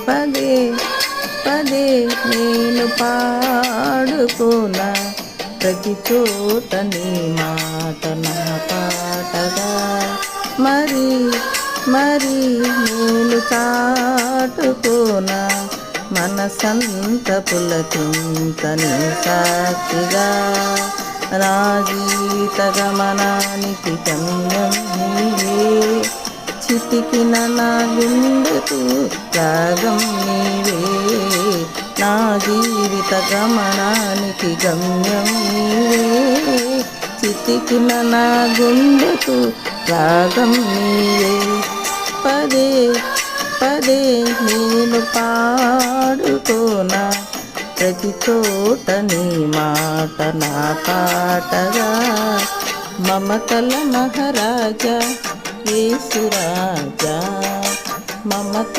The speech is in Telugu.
పదే పదే నేను పాడుకోనా ప్రతి చోట నీ మాట నా పాటగా మరి మరి నేను చాటుకోనా మనసంత పులకింత నీ సాక్షిగా నా జీవిత గమనానికి గమ్యం నీవే చితికిన నా గుండెకు రాగం నీవే నా జీవిత గమనానికి గమ్యం నీవే చితికిన నా గుండెకు రాగం నీవే పదే పదే నేను పాడుకోనా ప్రతి చోట నీ మాట నా పాటగా మమతల మహారాజా యేసురాజా మమత